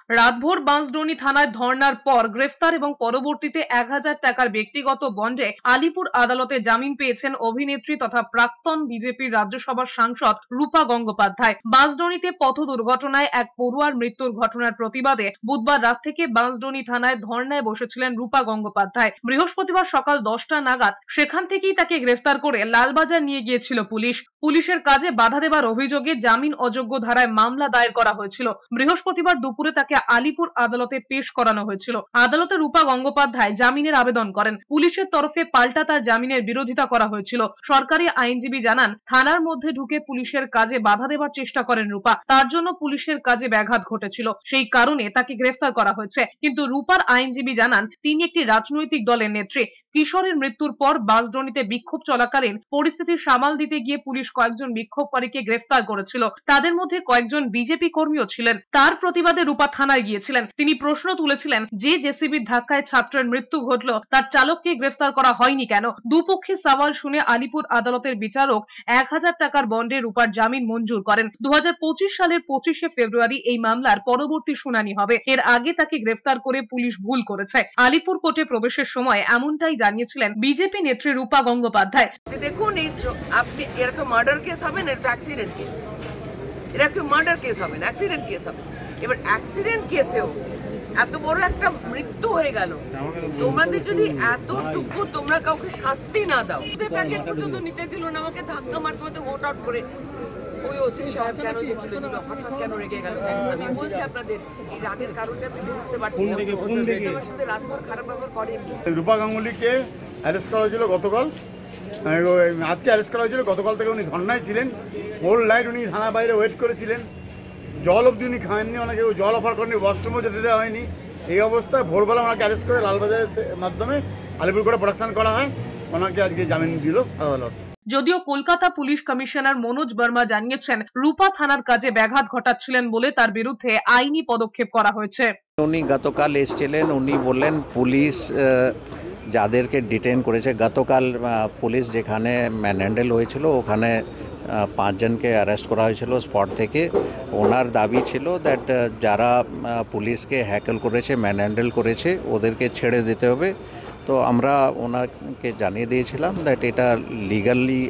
রাতভর বাঁশডোনি থানায় ধর্নার পর গ্রেফতার এবং পরবর্তীতে ১,০০০ টাকার ব্যক্তিগত বন্ডে আলিপুর আদালতে জামিন পেয়েছেন অভিনেত্রী তথা প্রাক্তন বিজেপির রাজ্যসভার সাংসদ রূপা গঙ্গোপাধ্যায়। বাঁশডোনিতে পথ দুর্ঘটনায় এক পড়ুয়ার মৃত্যুর ঘটনার প্রতিবাদে বুধবার রাত থেকে বাঁশডোনি থানায় ধর্নায় বসেছিলেন রূপা গঙ্গোপাধ্যায়। বৃহস্পতিবার সকাল ১০টা নাগাদ সেখান থেকেই তাকে গ্রেফতার করে লালবাজার নিয়ে গিয়েছিল পুলিশ। পুলিশের কাজে বাধা দেবার অভিযোগে জামিন অযোগ্য ধারায় মামলা দায়ের করা হয়েছিল। বৃহস্পতিবার দুপুরে তাকে আলিপুর আদালতে পেশ করানো হয়েছিল। আদালতে রূপা গঙ্গোপাধ্যায় জামিনের আবেদন করেন। পুলিশের তরফে পাল্টা তার জামিনের বিরোধিতা করা হয়েছিল। সরকারি আইনজীবী জানান, থানার মধ্যে ঢুকে পুলিশের কাজে বাধা দেবার চেষ্টা করেন রূপা। তার জন্য পুলিশের কাজে ব্যাঘাত ঘটেছিল, সেই কারণে তাকে গ্রেফতার করা হয়েছে। কিন্তু রূপার আইনজীবী জানান, তিনি একটি রাজনৈতিক দলের নেত্রী। কিশোরের মৃত্যুর পর বাঁশডোনিতে বিক্ষোভ চলাকালীন পরিস্থিতি সামাল দিতে গিয়ে পুলিশ কয়েকজন বিক্ষোভকারীকে গ্রেফতার করেছিল। তাদের মধ্যে কয়েকজন বিজেপি কর্মীও ছিলেন। তার প্রতিবাদে রূপা থানায় গিয়েছিলেন। তিনি প্রশ্ন তুলেছিলেন, যে জেসিবির ধাক্কায় ছাত্রের মৃত্যু ঘটল তার চালককে গ্রেফতার করা হয়নি কেন? দুপক্ষের সওয়াল শুনে আলিপুর আদালতের বিচারক ১,০০০ টাকার বন্ডে রূপার জামিন মঞ্জুর করেন। ২০২৫ সালের ২৫শে ফেব্রুয়ারি এই মামলার পরবর্তী শুনানি হবে। এর আগে তাকে গ্রেফতার করে পুলিশ ভুল করেছে। আলিপুর কোর্টে প্রবেশের সময় এমনটাই জানিয়েছিলেন বিজেপি নেত্রী রূপা গঙ্গোপাধ্যায়। দেখুন, আপনি এরা তো মার্ডার কেস হবে না, এটা অ্যাক্সিডেন্ট কেস। এরা কি মার্ডার কেস হবে না, অ্যাক্সিডেন্ট কেস হবে। এবার অ্যাক্সিডেন্ট কেসেও এত বড় একটা মৃত্যু হয়ে গেল, তোমাদের যদি এতটুকু তোমরা কাউকে শাস্তি না দাও, প্যাকেট পর্যন্ত নিতে দিল না, আমাকে ধাক্কা মারতে মারতে হোট আউট করে ওই ওসি সাহেব কেন দিল, হঠাৎ কেন রেগে গেল? আমি বলছি আপনাদের এই রাগের কারণটা আমি বুঝতে পারছি না। আমার সাথে রাতভর খারাপ ব্যবহার করেননি। রূপা গাঙ্গুলিকে অ্যারেস্ট করা হয়েছিল গতকাল, আজকে অ্যারেস্ট করা হয়েছিল। গতকাল থেকে উনি ধর্নায় ছিলেন, হোল নাইট উনি থানা বাইরে ওয়েট করেছিলেন। জল অবধি উনি খাননি, ওনাকে জল অফার করেনি, ওয়াশরুমও যেতে দেওয়া হয়নি। এই অবস্থায় ভোরবেলা ওনাকে অ্যারেস্ট করে লালবাজারের মাধ্যমে আলিপুর কোর্টে প্রোডাকশন করা হয়। ওনাকে আজকে জামিন দিল আদালত। যদিও কলকাতা পুলিশ কমিশনার মনোজ বর্মা জানিয়েছেন, রূপা থানার কাজে ব্যাঘাত ঘটাচ্ছিলেন বলে তার বিরুদ্ধে আইনি পদক্ষেপ করা হয়েছে। উনি গতকাল এসেছিলেন, উনি বললেন পুলিশ যাদেরকে ডিটেইন করেছে, গতকাল পুলিশ যেখানে ম্যানহ্যান্ডেল হয়েছিল ওখানে 5 জনকে অ্যারেস্ট করা হয়েছিল স্পট থেকে। ওনার দাবি ছিল দ্যাট যারা পুলিশকে হ্যাকেল করেছে, ম্যানহ্যান্ডেল করেছে, ওদেরকে ছেড়ে দিতে হবে। তো আমরা ওনাকে জানিয়ে দিয়েছিলাম দ্যাট এটা লিগালি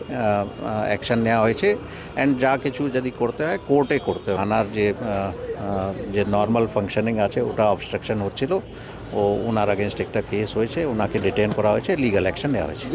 অ্যাকশন নেওয়া হয়েছে, অ্যান্ড যা কিছু যদি করতে হয় কোর্টে করতে হয়। থানার যে নর্মাল ফাংশনিং আছে ওটা অবস্ট্রাকশন হচ্ছিল, ও ওনার আগেনস্ট একটা কেস হয়েছে, ওনাকে ডিটেইন করা হয়েছে, লিগাল অ্যাকশন নেওয়া হয়েছে।